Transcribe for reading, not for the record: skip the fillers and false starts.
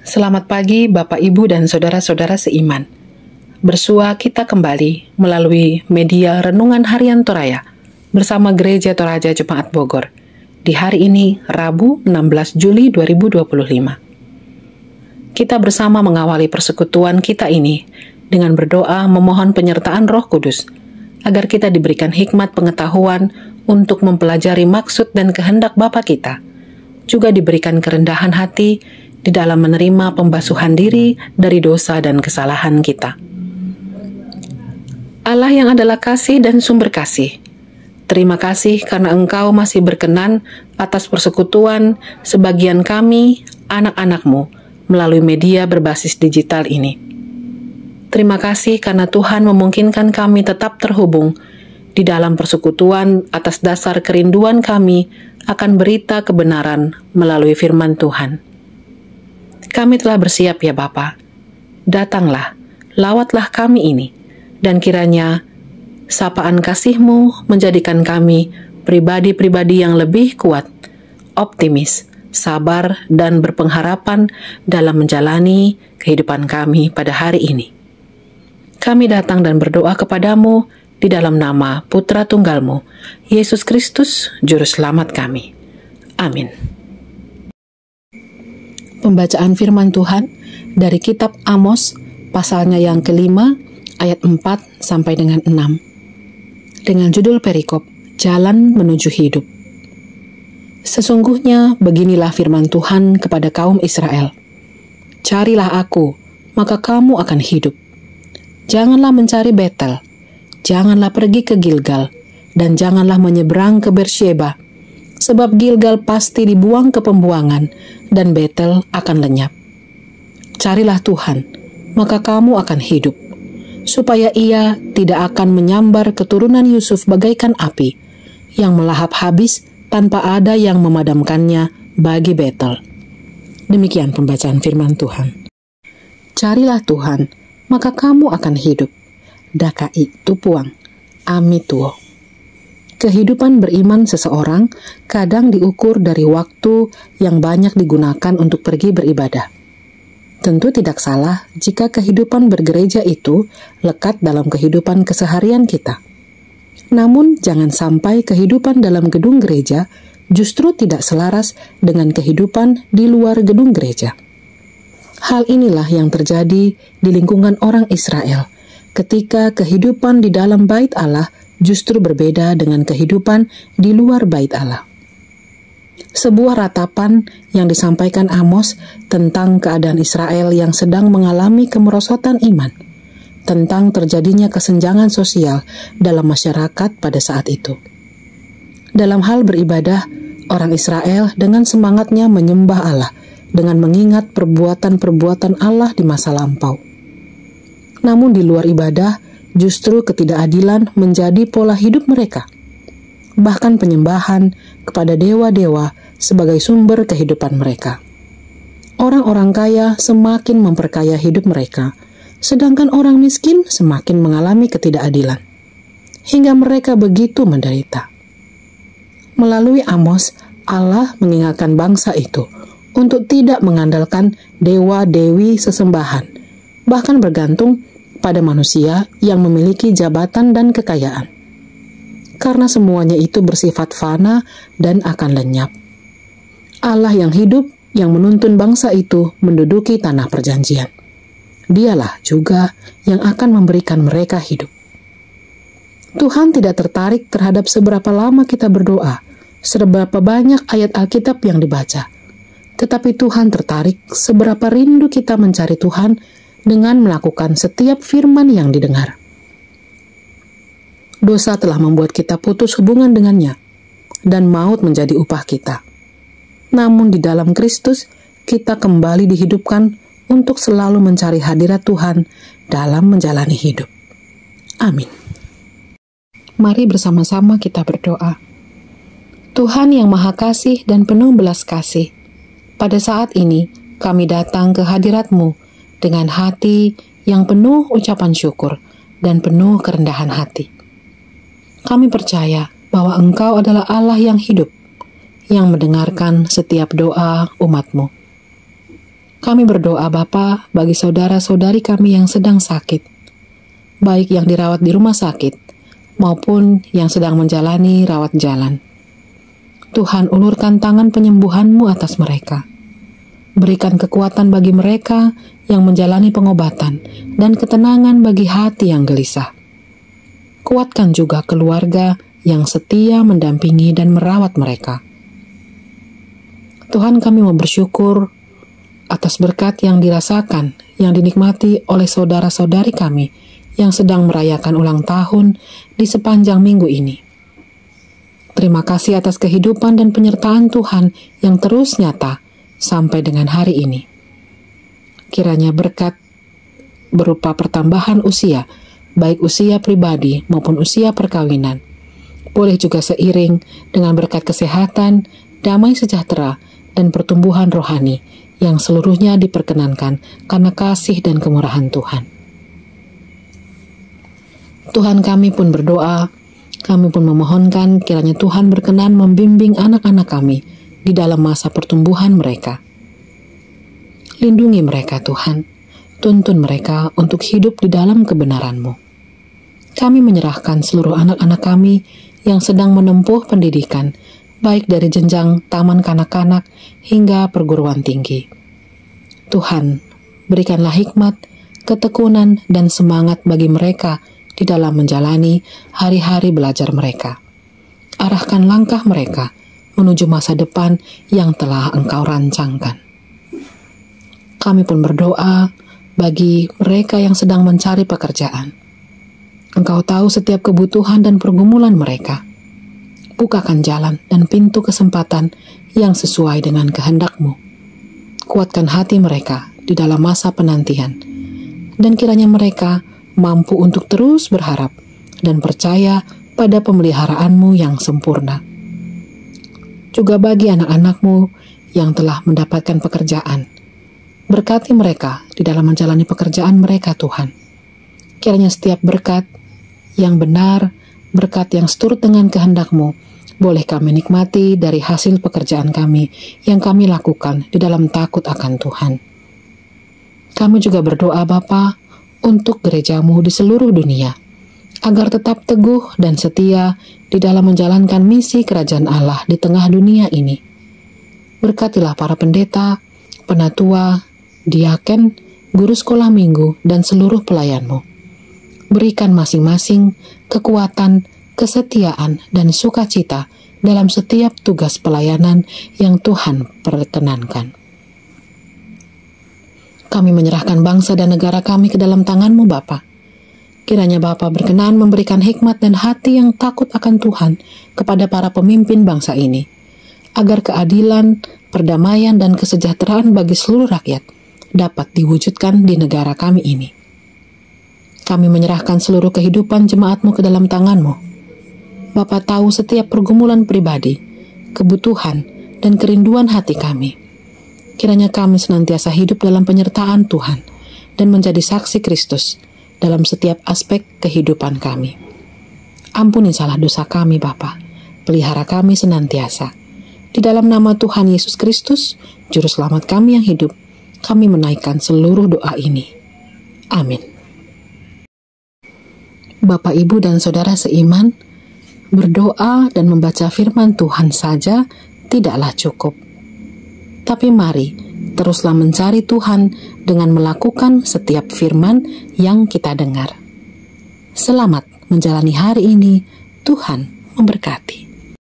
Selamat pagi Bapak, Ibu, dan Saudara-saudara seiman. Bersua kita kembali melalui media Renungan Harian Toraya bersama Gereja Toraja Jemaat Bogor di hari ini, Rabu 16 Juli 2025. Kita bersama mengawali persekutuan kita ini dengan berdoa memohon penyertaan Roh Kudus agar kita diberikan hikmat pengetahuan untuk mempelajari maksud dan kehendak Bapa kita, juga diberikan kerendahan hati di dalam menerima pembasuhan diri dari dosa dan kesalahan kita. Allah yang adalah kasih dan sumber kasih, terima kasih karena Engkau masih berkenan atas persekutuan sebagian kami, anak-anak-Mu, melalui media berbasis digital ini. Terima kasih karena Tuhan memungkinkan kami tetap terhubung di dalam persekutuan atas dasar kerinduan kami akan berita kebenaran melalui firman Tuhan. Kami telah bersiap ya Bapa. Datanglah, lawatlah kami ini, dan kiranya sapaan kasih-Mu menjadikan kami pribadi-pribadi yang lebih kuat, optimis, sabar, dan berpengharapan dalam menjalani kehidupan kami pada hari ini. Kami datang dan berdoa kepadamu di dalam nama Putra Tunggal-Mu, Yesus Kristus, Juru Selamat kami. Amin. Pembacaan firman Tuhan dari kitab Amos, pasalnya yang kelima, ayat 4 sampai dengan 6. Dengan judul perikop, Jalan Menuju Hidup. Sesungguhnya beginilah firman Tuhan kepada kaum Israel. Carilah aku, maka kamu akan hidup. Janganlah mencari Betel, janganlah pergi ke Gilgal, dan janganlah menyeberang ke Bersyeba, sebab Gilgal pasti dibuang ke pembuangan, dan Betel akan lenyap. Carilah Tuhan, maka kamu akan hidup, supaya Ia tidak akan menyambar keturunan Yusuf bagaikan api, yang melahap habis tanpa ada yang memadamkannya bagi Betel. Demikian pembacaan firman Tuhan. Carilah Tuhan, maka kamu akan hidup. Dakai tupuang, amituo. Kehidupan beriman seseorang kadang diukur dari waktu yang banyak digunakan untuk pergi beribadah. Tentu tidak salah jika kehidupan bergereja itu lekat dalam kehidupan keseharian kita. Namun jangan sampai kehidupan dalam gedung gereja justru tidak selaras dengan kehidupan di luar gedung gereja. Hal inilah yang terjadi di lingkungan orang Israel ketika kehidupan di dalam bait Allah justru berbeda dengan kehidupan di luar bait Allah. Sebuah ratapan yang disampaikan Amos tentang keadaan Israel yang sedang mengalami kemerosotan iman, tentang terjadinya kesenjangan sosial dalam masyarakat pada saat itu. Dalam hal beribadah, orang Israel dengan semangatnya menyembah Allah dengan mengingat perbuatan-perbuatan Allah di masa lampau. Namun di luar ibadah, justru ketidakadilan menjadi pola hidup mereka. Bahkan penyembahan kepada dewa-dewa sebagai sumber kehidupan mereka. Orang-orang kaya semakin memperkaya hidup mereka, sedangkan orang miskin semakin mengalami ketidakadilan, hingga mereka begitu menderita. Melalui Amos, Allah mengingatkan bangsa itu untuk tidak mengandalkan dewa-dewi sesembahan, bahkan bergantung pada manusia yang memiliki jabatan dan kekayaan. Karena semuanya itu bersifat fana dan akan lenyap. Allah yang hidup yang menuntun bangsa itu menduduki tanah perjanjian. Dialah juga yang akan memberikan mereka hidup. Tuhan tidak tertarik terhadap seberapa lama kita berdoa, seberapa banyak ayat Alkitab yang dibaca. Tetapi Tuhan tertarik seberapa rindu kita mencari Tuhan dengan melakukan setiap firman yang didengar. Dosa telah membuat kita putus hubungan dengannya, dan maut menjadi upah kita. Namun di dalam Kristus, kita kembali dihidupkan untuk selalu mencari hadirat Tuhan dalam menjalani hidup. Amin. Mari bersama-sama kita berdoa. Tuhan yang Maha Kasih dan penuh belas kasih, pada saat ini kami datang ke hadirat-Mu dengan hati yang penuh ucapan syukur dan penuh kerendahan hati. Kami percaya bahwa Engkau adalah Allah yang hidup, yang mendengarkan setiap doa umat-Mu. Kami berdoa Bapa bagi saudara-saudari kami yang sedang sakit, baik yang dirawat di rumah sakit maupun yang sedang menjalani rawat jalan. Tuhan, ulurkan tangan penyembuhan-Mu atas mereka. Berikan kekuatan bagi mereka yang menjalani pengobatan dan ketenangan bagi hati yang gelisah. Kuatkan juga keluarga yang setia mendampingi dan merawat mereka. Tuhan, kami mau bersyukur atas berkat yang dirasakan, yang dinikmati oleh saudara-saudari kami yang sedang merayakan ulang tahun di sepanjang minggu ini. Terima kasih atas kehidupan dan penyertaan Tuhan yang terus nyata sampai dengan hari ini. Kiranya berkat berupa pertambahan usia, baik usia pribadi maupun usia perkawinan, boleh juga seiring dengan berkat kesehatan, damai sejahtera, dan pertumbuhan rohani yang seluruhnya diperkenankan karena kasih dan kemurahan Tuhan. Tuhan, kami pun berdoa, kami pun memohonkan kiranya Tuhan berkenan membimbing anak-anak kami di dalam masa pertumbuhan mereka. Lindungi mereka Tuhan, tuntun mereka untuk hidup di dalam kebenaran-Mu. Kami menyerahkan seluruh anak-anak kami yang sedang menempuh pendidikan, baik dari jenjang taman kanak-kanak hingga perguruan tinggi. Tuhan, berikanlah hikmat, ketekunan, dan semangat bagi mereka di dalam menjalani hari-hari belajar mereka. Arahkan langkah mereka menuju masa depan yang telah Engkau rancangkan. Kami pun berdoa bagi mereka yang sedang mencari pekerjaan. Engkau tahu setiap kebutuhan dan pergumulan mereka. Bukakan jalan dan pintu kesempatan yang sesuai dengan kehendak-Mu. Kuatkan hati mereka di dalam masa penantian, dan kiranya mereka mampu untuk terus berharap dan percaya pada pemeliharaanmu yang sempurna. Juga bagi anak-anak-Mu yang telah mendapatkan pekerjaan, berkati mereka di dalam menjalani pekerjaan mereka, Tuhan. Kiranya setiap berkat yang benar, berkat yang seturut dengan kehendak-Mu, boleh kami nikmati dari hasil pekerjaan kami yang kami lakukan di dalam takut akan Tuhan. Kami juga berdoa Bapa untuk gereja-Mu di seluruh dunia, agar tetap teguh dan setia di dalam menjalankan misi kerajaan Allah di tengah dunia ini. Berkatilah para pendeta, penatua, diaken, guru sekolah minggu, dan seluruh pelayan-Mu. Berikan masing-masing kekuatan, kesetiaan, dan sukacita dalam setiap tugas pelayanan yang Tuhan perkenankan. Kami menyerahkan bangsa dan negara kami ke dalam tangan-Mu, Bapa. Kiranya Bapa berkenan memberikan hikmat dan hati yang takut akan Tuhan kepada para pemimpin bangsa ini, agar keadilan, perdamaian, dan kesejahteraan bagi seluruh rakyat dapat diwujudkan di negara kami ini. Kami menyerahkan seluruh kehidupan jemaat-Mu ke dalam tangan-Mu. Bapa tahu setiap pergumulan pribadi, kebutuhan, dan kerinduan hati kami. Kiranya kami senantiasa hidup dalam penyertaan Tuhan dan menjadi saksi Kristus dalam setiap aspek kehidupan kami. Ampuni salah dosa kami, Bapa. Pelihara kami senantiasa. Di dalam nama Tuhan Yesus Kristus, Juru Selamat kami yang hidup, kami menaikkan seluruh doa ini. Amin. Bapak, Ibu, dan Saudara seiman, berdoa dan membaca firman Tuhan saja tidaklah cukup. Tapi mari teruslah mencari Tuhan dengan melakukan setiap firman yang kita dengar. Selamat menjalani hari ini, Tuhan memberkati.